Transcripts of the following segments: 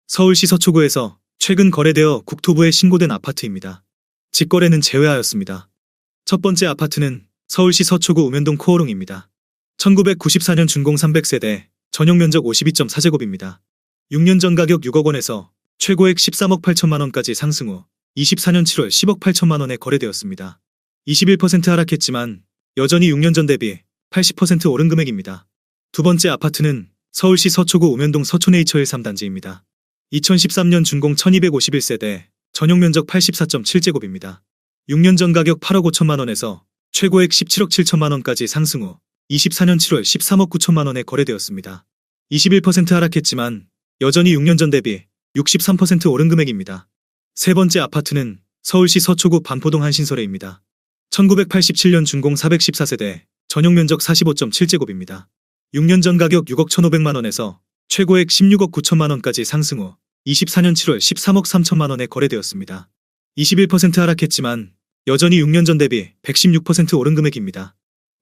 서울시 서초구에서 최근 거래되어 국토부에 신고된 아파트입니다. 직거래는 제외하였습니다. 첫 번째 아파트는 서울시 서초구 우면동 코어롱입니다. 1994년 준공 300세대, 전용 면적 52.4제곱입니다. 6년 전 가격 6억 원에서 최고액 13억 8천만 원까지 상승 후 24년 7월 10억 8천만 원에 거래되었습니다. 21% 하락했지만 여전히 6년 전 대비 80% 오른 금액입니다. 두 번째 아파트는 서울시 서초구 우면동 서초네이처 13단지입니다. 2013년 준공 1251세대, 전용 면적 84.7제곱입니다. 6년 전 가격 8억 5천만 원에서 최고액 17억 7천만 원까지 상승 후 24년 7월 13억 9천만 원에 거래되었습니다. 21% 하락했지만 여전히 6년 전 대비 63% 오른 금액입니다. 세 번째 아파트는 서울시 서초구 반포동 한신서래입니다. 1987년 준공 414세대, 전용 면적 45.7제곱입니다. 6년 전 가격 6억 1,500만 원에서 최고액 16억 9천만 원까지 상승 후 24년 7월 13억 3천만 원에 거래되었습니다. 21% 하락했지만 여전히 6년 전 대비 116% 오른 금액입니다.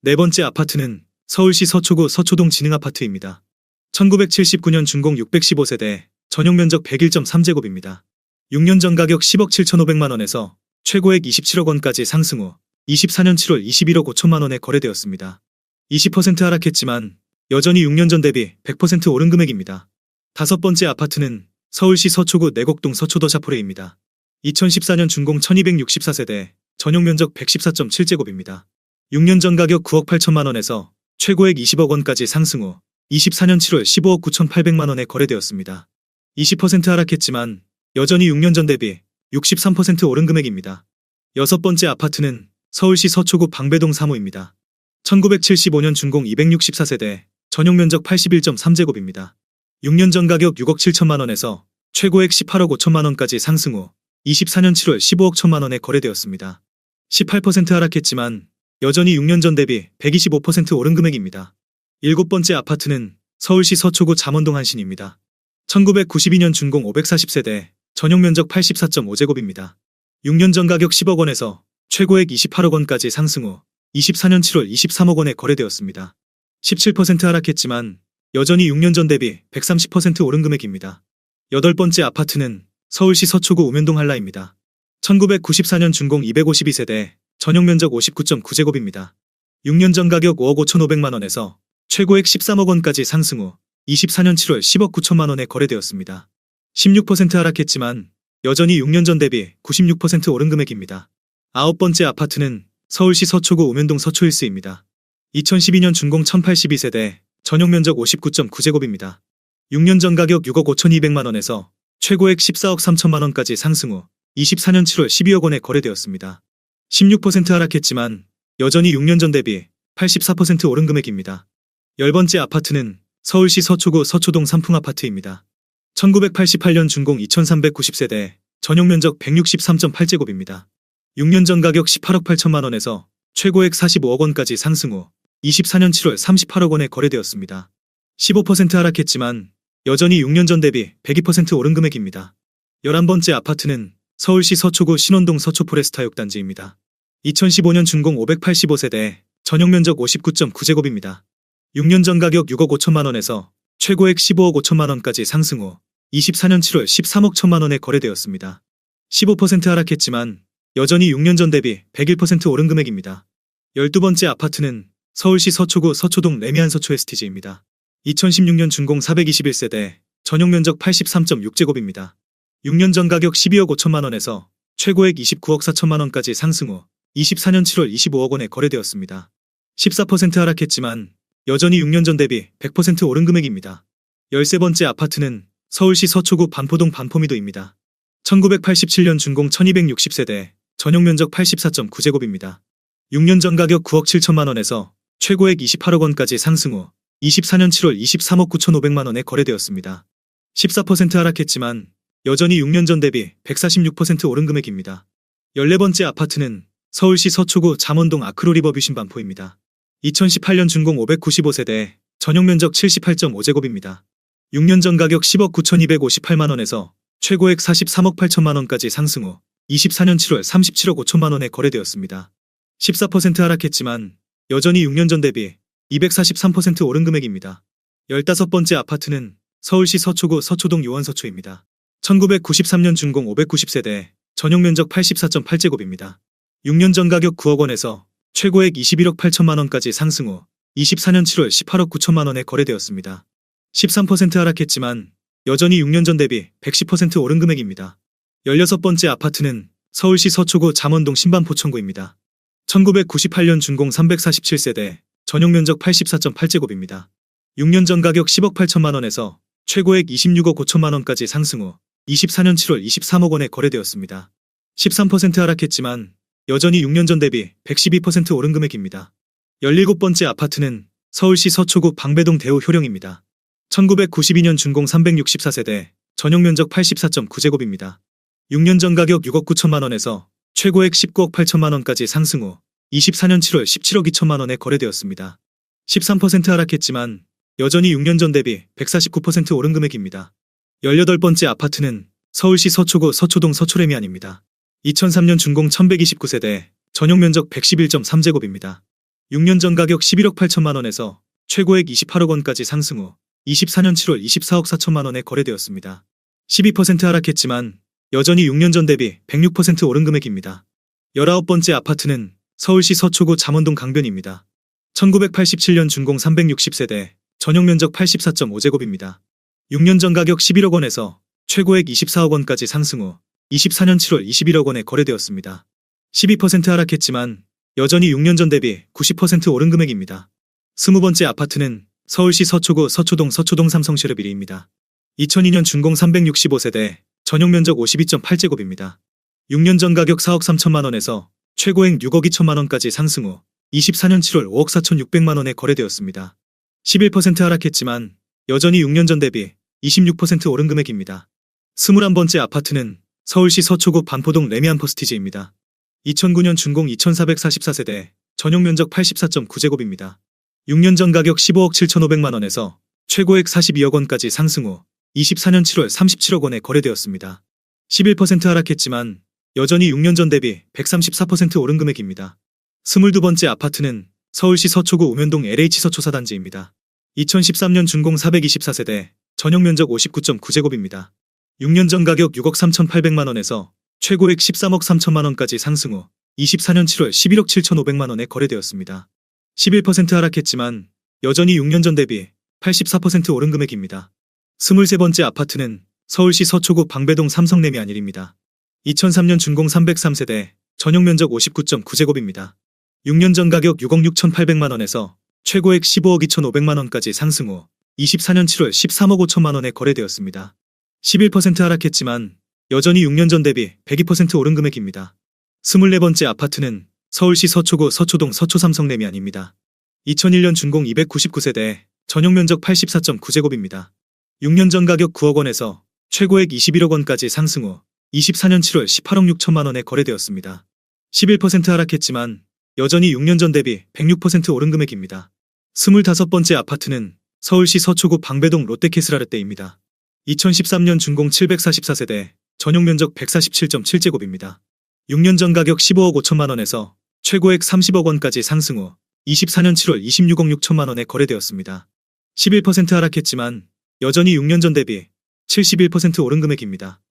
네 번째 아파트는 서울시 서초구 서초동 진흥아파트입니다. 1979년 준공 615세대, 전용 면적 101.3제곱입니다. 6년 전 가격 10억 7,500만 원에서 최고액 27억 원까지 상승 후 24년 7월 21억 5천만 원에 거래되었습니다. 20% 하락했지만 여전히 6년 전 대비 100% 오른 금액입니다. 다섯 번째 아파트는 서울시 서초구 내곡동 서초더샤포레입니다. 2014년 준공 1264세대, 전용 면적 114.7제곱입니다. 6년 전 가격 9억 8천만 원에서 최고액 20억 원까지 상승 후 24년 7월 15억 9,800만 원에 거래되었습니다. 20% 하락했지만 여전히 6년 전 대비 63% 오른 금액입니다. 여섯 번째 아파트는 서울시 서초구 방배동 3호입니다. 1975년 준공 264세대, 전용 면적 81.3제곱입니다. 6년 전 가격 6억 7천만 원에서 최고액 18억 5천만 원까지 상승 후 24년 7월 15억 천만 원에 거래되었습니다. 18% 하락했지만 여전히 6년 전 대비 125% 오른 금액입니다. 일곱 번째 아파트는 서울시 서초구 잠원동 한신입니다. 1992년 준공 540세대, 전용 면적 84.5제곱입니다. 6년 전 가격 10억 원에서 최고액 28억 원까지 상승 후 24년 7월 23억 원에 거래되었습니다. 17% 하락했지만 여전히 6년 전 대비 130% 오른 금액입니다. 여덟 번째 아파트는 서울시 서초구 우면동 한라입니다. 1994년 준공 252세대, 전용 면적 59.9제곱입니다. 6년 전 가격 5억 5,500만 원에서 최고액 13억 원까지 상승 후 24년 7월 10억 9천만 원에 거래되었습니다. 16% 하락했지만 여전히 6년 전 대비 96% 오른 금액입니다. 아홉 번째 아파트는 서울시 서초구 우면동 서초힐스입니다. 2012년 준공 1082세대, 전용 면적 59.9제곱입니다. 6년 전 가격 6억 5,200만 원에서 최고액 14억 3천만 원까지 상승 후 24년 7월 12억 원에 거래되었습니다. 16% 하락했지만 여전히 6년 전 대비 84% 오른 금액입니다. 열 번째 아파트는 서울시 서초구 서초동 삼풍아파트입니다. 1988년 준공 2390세대, 전용 면적 163.8제곱입니다. 6년 전 가격 18억 8천만 원에서 최고액 45억 원까지 상승 후 24년 7월 38억 원에 거래되었습니다. 15% 하락했지만 여전히 6년 전 대비 102% 오른 금액입니다. 11번째 아파트는 서울시 서초구 신원동 서초포레스타 6단지입니다. 2015년 준공 585세대, 전용 면적 59.9제곱입니다. 6년 전 가격 6억 5천만 원에서 최고액 15억 5천만 원까지 상승 후 24년 7월 13억 천만 원에 거래되었습니다. 15% 하락했지만 여전히 6년 전 대비 101% 오른 금액입니다. 12번째 아파트는 서울시 서초구 서초동 레미안 서초 에스티지입니다. 2016년 준공 421세대, 전용 면적 83.6제곱입니다. 6년 전 가격 12억 5천만 원에서 최고액 29억 4천만 원까지 상승 후 24년 7월 25억 원에 거래되었습니다. 14% 하락했지만 여전히 6년 전 대비 100% 오른 금액입니다. 13번째 아파트는 서울시 서초구 반포동 반포미도입니다. 1987년 준공 1260세대, 전용 면적 84.9제곱입니다. 6년 전 가격 9억 7천만 원에서 최고액 28억 원까지 상승 후 24년 7월 23억 9,500만 원에 거래되었습니다. 14% 하락했지만 여전히 6년 전 대비 146% 오른 금액입니다. 14번째 아파트는 서울시 서초구 잠원동 아크로리버뷰신 반포입니다. 2018년 준공 595세대, 전용 면적 78.5제곱입니다. 6년 전 가격 10억 9,258만 원에서 최고액 43억 8천만 원까지 상승 후 24년 7월 37억 5천만 원에 거래되었습니다. 14% 하락했지만 여전히 6년 전 대비 243% 오른 금액입니다. 15번째 아파트는 서울시 서초구 서초동 요원서초입니다. 1993년 준공 590세대, 전용 면적 84.8제곱입니다. 6년 전 가격 9억 원에서 최고액 21억 8천만 원까지 상승 후 24년 7월 18억 9천만 원에 거래되었습니다. 13% 하락했지만 여전히 6년 전 대비 110% 오른 금액입니다. 16번째 아파트는 서울시 서초구 잠원동 신반포천구입니다. 1998년 준공 347세대, 전용 면적 84.8제곱입니다. 6년 전 가격 10억 8천만 원에서 최고액 26억 5천만 원까지 상승 후 24년 7월 23억 원에 거래되었습니다. 13% 하락했지만 여전히 6년 전 대비 112% 오른 금액입니다. 17번째 아파트는 서울시 서초구 방배동 대우 효령입니다. 1992년 준공 364세대, 전용 면적 84.9제곱입니다. 6년 전 가격 6억 9천만 원에서 최고액 19억 8천만 원까지 상승 후 24년 7월 17억 2천만 원에 거래되었습니다. 13% 하락했지만 여전히 6년 전 대비 149% 오른 금액입니다. 18번째 아파트는 서울시 서초구 서초동 서초레미안입니다. 2003년 준공 1129세대, 전용 면적 111.3제곱입니다. 6년 전 가격 11억 8천만 원에서 최고액 28억 원까지 상승 후 24년 7월 24억 4천만 원에 거래되었습니다. 12% 하락했지만 여전히 6년 전 대비 106% 오른 금액입니다. 19번째 아파트는 서울시 서초구 잠원동 강변입니다. 1987년 준공 360세대, 전용 면적 84.5제곱입니다. 6년 전 가격 11억 원에서 최고액 24억 원까지 상승 후 24년 7월 21억 원에 거래되었습니다. 12% 하락했지만 여전히 6년 전 대비 90% 오른 금액입니다. 20번째 아파트는 서울시 서초구 서초동 서초동 삼성실업 1위입니다. 2002년 준공 365세대, 전용 면적 52.8제곱입니다. 6년 전 가격 4억 3천만 원에서 최고액 6억 2천만 원까지 상승 후 24년 7월 5억 4,600만 원에 거래되었습니다. 11% 하락했지만 여전히 6년 전 대비 26% 오른 금액입니다. 21번째 아파트는 서울시 서초구 반포동 레미안 퍼스티지입니다. 2009년 준공 2444세대, 전용 면적 84.9제곱입니다. 6년 전 가격 15억 7,500만 원에서 최고액 42억 원까지 상승 후 24년 7월 37억 원에 거래되었습니다. 11% 하락했지만 여전히 6년 전 대비 134% 오른 금액입니다. 22번째 아파트는 서울시 서초구 우면동 LH 서초사단지입니다. 2013년 준공 424세대, 전용 면적 59.9제곱입니다. 6년 전 가격 6억 3,800만 원에서 최고액 13억 3천만 원까지 상승 후 24년 7월 11억 7,500만 원에 거래되었습니다. 11% 하락했지만 여전히 6년 전 대비 84% 오른 금액입니다. 23번째 아파트는 서울시 서초구 방배동 삼성레미안 1입니다. 2003년 준공 303세대, 전용 면적 59.9제곱입니다. 6년 전 가격 6억 6,800만 원에서 최고액 15억 2,500만 원까지 상승 후 24년 7월 13억 5천만 원에 거래되었습니다. 11% 하락했지만 여전히 6년 전 대비 102% 오른 금액입니다. 24번째 아파트는 서울시 서초구 서초동 서초삼성레미안입니다. 2001년 준공 299세대, 전용 면적 84.9제곱입니다. 6년 전 가격 9억 원에서 최고액 21억 원까지 상승 후 24년 7월 18억 6천만 원에 거래되었습니다. 11% 하락했지만 여전히 6년 전 대비 106% 오른 금액입니다. 25번째 아파트는 서울시 서초구 방배동 롯데캐슬아르떼입니다. 2013년 준공 744세대, 전용 면적 147.7제곱입니다. 6년 전 가격 15억 5천만 원에서 최고액 30억 원까지 상승 후 24년 7월 26억 6천만 원에 거래되었습니다. 11% 하락했지만 여전히 6년 전 대비 71% 오른 금액입니다.